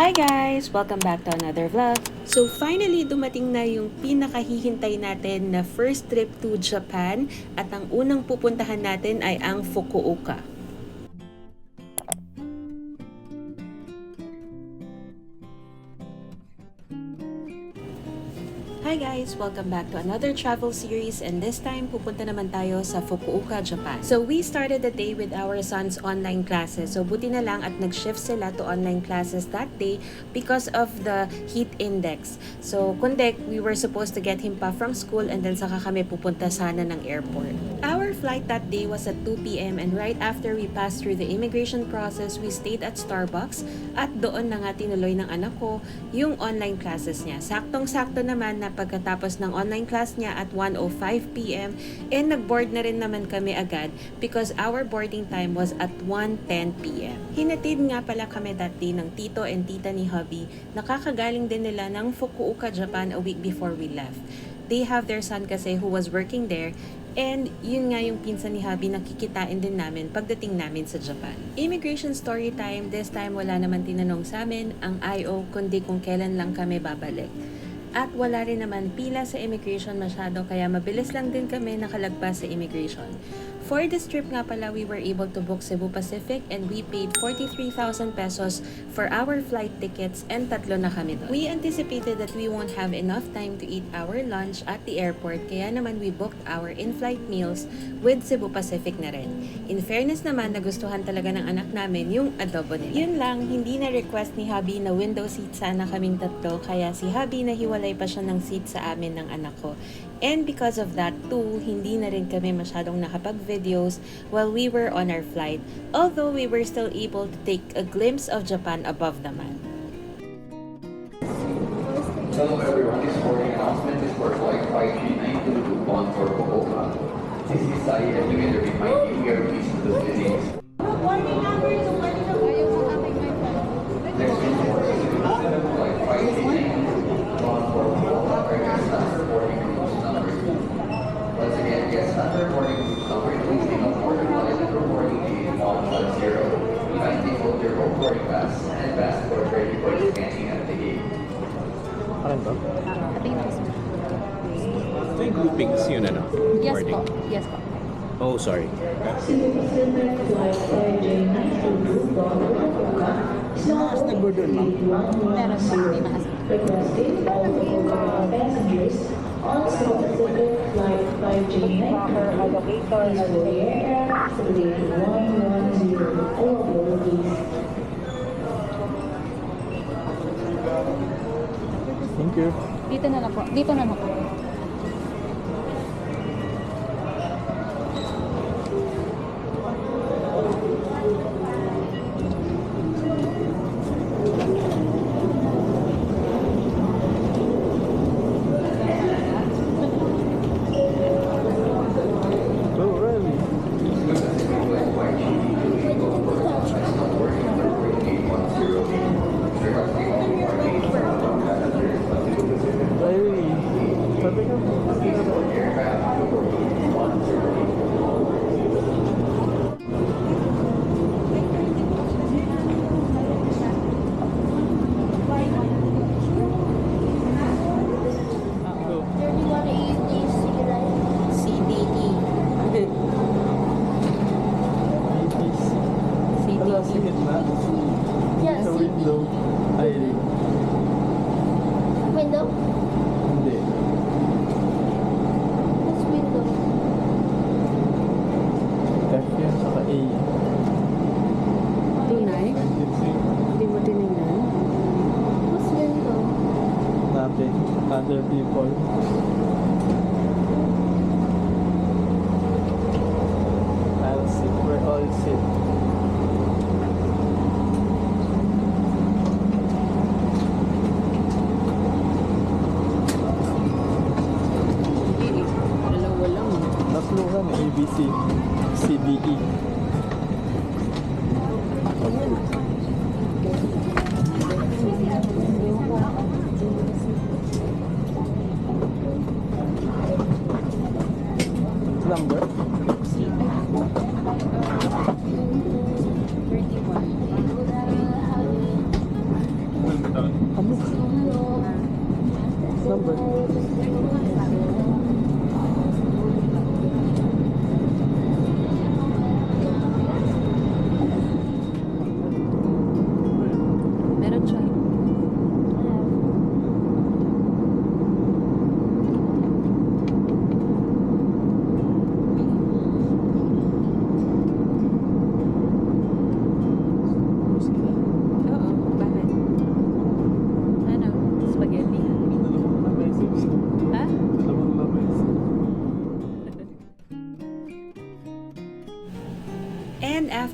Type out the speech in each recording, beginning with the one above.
Hi guys! Welcome back to another vlog. So finally, dumating na yung pinakahihintay natin na first trip to Japan at ang unang pupuntahan natin ay ang Fukuoka. Hi guys! Welcome back to another travel series, and this time pupunta naman tayo sa Fukuoka, Japan. So we started the day with our son's online classes. So buti na lang at nag-shift sila to online classes that day because of the heat index. So kundi we were supposed to get him pa from school and then saka kami pupunta sana ng airport. Our flight that day was at 2 p.m. and right after we passed through the immigration process, we stayed at Starbucks at doon na nga tinuloy ng anak ko yung online classes niya. Saktong-sakto naman na pagkatapos ng online class niya at 1:05 p.m. and nag-board na rin naman kami agad because our boarding time was at 1:10 p.m. Hinatid nga pala kami that day ng tito and tita ni hubby. Nakakagaling din nila ng Fukuoka, Japan a week before we left. They have their son kasi who was working there, and yun nga yung pinsan ni hubby nakikitain din namin pagdating namin sa Japan. Immigration story time, this time wala naman tinanong sa amin ang IO kundi kung kailan lang kami babalik. At wala rin naman pila sa immigration masyado kaya mabilis lang din kami nakalagpas sa immigration. For this trip nga pala, we were able to book Cebu Pacific and we paid 43,000 pesos for our flight tickets and tatlo na kami doon. We anticipated that we won't have enough time to eat our lunch at the airport kaya naman we booked our in-flight meals with Cebu Pacific na rin. In fairness naman, nagustuhan talaga ng anak namin yung adobo nila. Yun lang, hindi na request ni hubby na window seat sana kaming tatlo kaya si hubby nahiwalay pa siya ng seat sa amin ng anak ko. And because of that too, hindi na rin kami masyadong nakapag-videos while we were on our flight, although we were still able to take a glimpse of Japan above naman. Hello everyone, this morning announcement is for flight 5392 bound for Fukuoka. This is Sai and together with my team, we are pleased to the cities. Next is for flight 5392 bound for Fukuoka, our guest number boarding groups number 2. Once again, guest number boarding groups number 2, take up order flight and boarding gate 110. Kindly hold your home boarding pass and passport ready for scanning at the gate. Parang to? Ito yung groupings yun ano? Yes Boarding. po. Yes po. Oh, sorry. Mas nag-board doon, ma'am? Meron po. Hindi nakasama. Requesting all Fukuoka passengers on Pacific Flight 5J9 please for the aircraft to gate 110. All aboard, please. Thank you. Dito na lang po. Dito na lang po. Oh, really? Really? Sabi ka po. CDE. Wala sa gitna. Yeah, Sa window. Ay, window? hindi. What's window? F yan, saka A. Tunay? Hindi. Hindi mo tinignan? What's window? Nothing. Other people. I'll sit. We're all sit. Dalawa lang. Tatlo kami. ABC. CDE.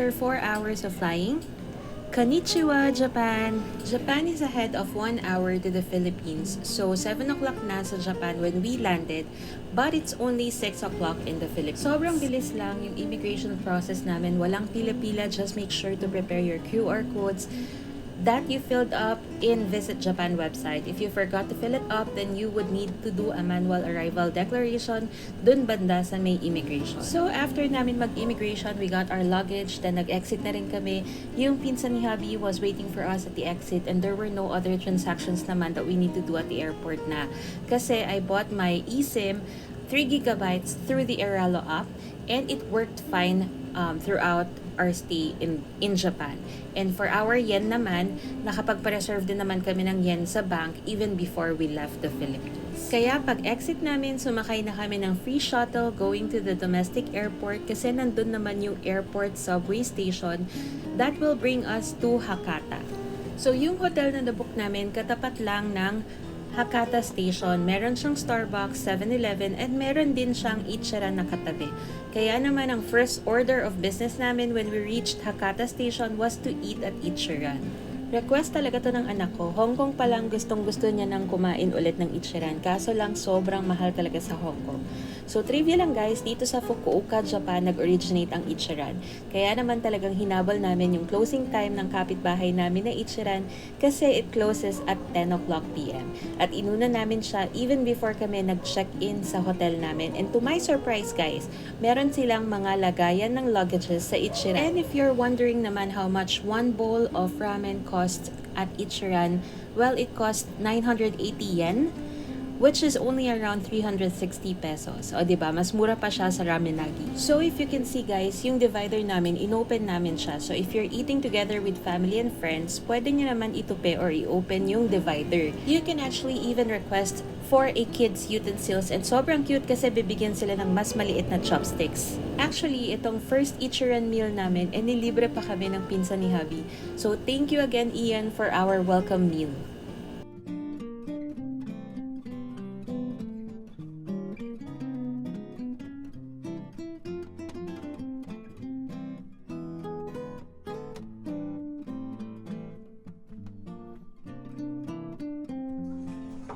after 4 hours of flying, Konnichiwa, Japan! Japan is ahead of 1 hour to the Philippines, so 7 o'clock na sa Japan when we landed, but it's only 6 o'clock in the Philippines. Sobrang bilis lang yung immigration process namin, walang pila-pila, just make sure to prepare your QR codes that you filled up in Visit Japan website. If you forgot to fill it up, then you would need to do a manual arrival declaration dun banda sa may immigration. So after namin mag-immigration, we got our luggage, then nag-exit na rin kami. Yung pinsan ni hubby was waiting for us at the exit and there were no other transactions naman that we need to do at the airport na. Kasi I bought my eSIM 3 gigabytes through the Airalo app and it worked fine throughout our stay in Japan. And for our yen naman, nakapagpa-reserve din naman kami ng yen sa bank even before we left the Philippines. Kaya pag exit namin, sumakay na kami ng free shuttle going to the domestic airport kasi nandun naman yung airport subway station that will bring us to Hakata. So yung hotel na nabook namin, katapat lang ng Hakata Station. Meron siyang Starbucks, 7-Eleven, and meron din siyang Ichiran na katabi. Kaya naman ang first order of business namin when we reached Hakata Station was to eat at Ichiran. Request talaga to ng anak ko. Hong Kong pa lang gustong-gusto niya nang kumain ulit ng Ichiran. Kaso lang sobrang mahal talaga sa Hong Kong. So trivia lang guys, dito sa Fukuoka, Japan, nag-originate ang Ichiran. Kaya naman talagang hinabol namin yung closing time ng kapitbahay namin na Ichiran kasi it closes at 10 o'clock p.m. At inuna namin siya even before kami nag-check-in sa hotel namin. And to my surprise guys, meron silang mga lagayan ng luggages sa Ichiran. And if you're wondering naman how much one bowl of ramen costs at Ichiran, well, it cost 980 yen, which is only around 360 pesos. O diba, mas mura pa siya sa Ramenagi. So if you can see guys, yung divider namin, inopen namin siya. So if you're eating together with family and friends, pwede nyo naman itupi or i-open yung divider. You can actually even request for a kid's utensils and sobrang cute kasi bibigyan sila ng mas maliit na chopsticks. Actually, itong first Ichiran meal namin, nilibre pa kami ng pinsan ni hubby. So thank you again Ian for our welcome meal.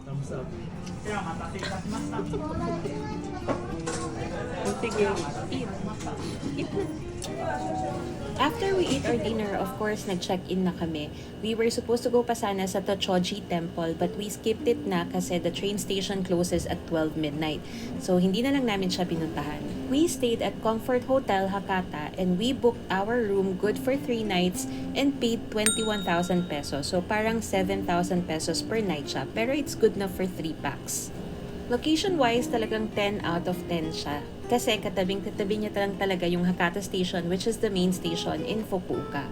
Thumbs up. Sige, eat. Eat na. After we ate our dinner, of course, nag-check-in na kami. We were supposed to go pa sana sa Tochoji Temple, but we skipped it na kasi the train station closes at 12 midnight. So, hindi na lang namin siya pinuntahan. We stayed at Comfort Hotel Hakata and we booked our room good for 3 nights and paid 21,000 pesos. So, parang 7,000 pesos per night siya. Pero it's good na for 3 packs. Location-wise, talagang 10 out of 10 siya. Kasi katabing-katabi niya talaga yung Hakata Station, which is the main station in Fukuoka.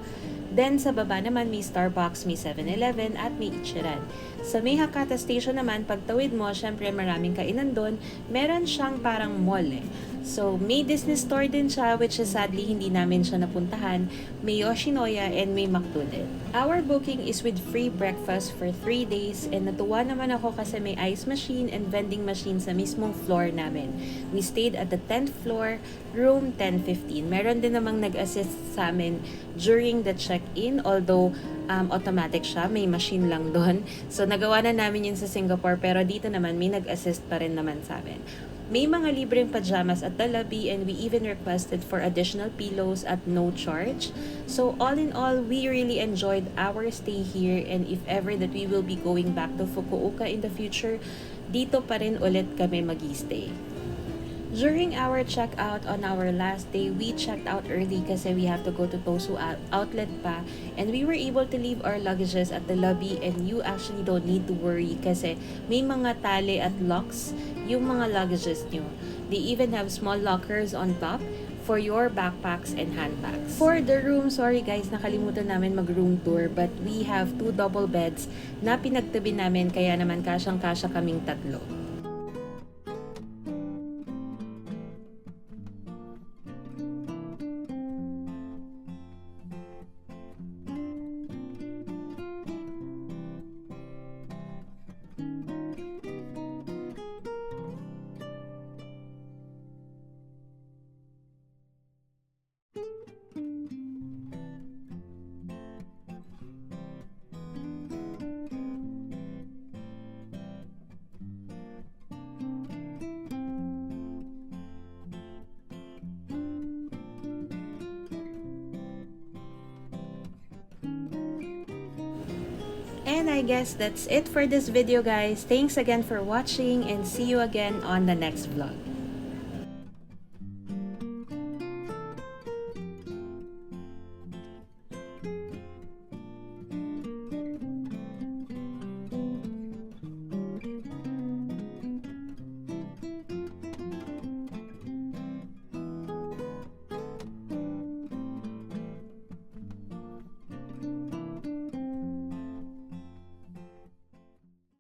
Then sa baba naman may Starbucks, may 7-Eleven at may Ichiran. Sa may Hakata Station naman, pagtawid mo, syempre maraming kainan doon. Meron siyang parang mall eh. So may Disney store din siya, which is sadly hindi namin siya napuntahan. May Yoshinoya and may McDo din. Our booking is with free breakfast for 3 days and natuwa naman ako kasi may ice machine and vending machine sa mismong floor namin. We stayed at the 10th floor, room 1015. Meron din namang nag-assist sa amin during the check-in, although automatic siya, may machine lang doon. So nagawa na namin yun sa Singapore, pero dito naman may nag-assist pa rin naman sa amin. May mga libreng pajamas at the lobby and we even requested for additional pillows at no charge. So all in all, we really enjoyed our stay here and if ever that we will be going back to Fukuoka in the future, dito pa rin ulit kami mag-stay. During our checkout on our last day, we checked out early kasi we have to go to Tosu outlet pa and we were able to leave our luggages at the lobby and you actually don't need to worry kasi may mga tali at locks yung mga luggages nyo. They even have small lockers on top for your backpacks and handbags. For the room, sorry guys, nakalimutan namin mag-room tour but we have 2 double beds na pinagtabi namin kaya naman kasyang-kasya kaming 3. And I guess that's it for this video, guys. Thanks again for watching and see you again on the next vlog.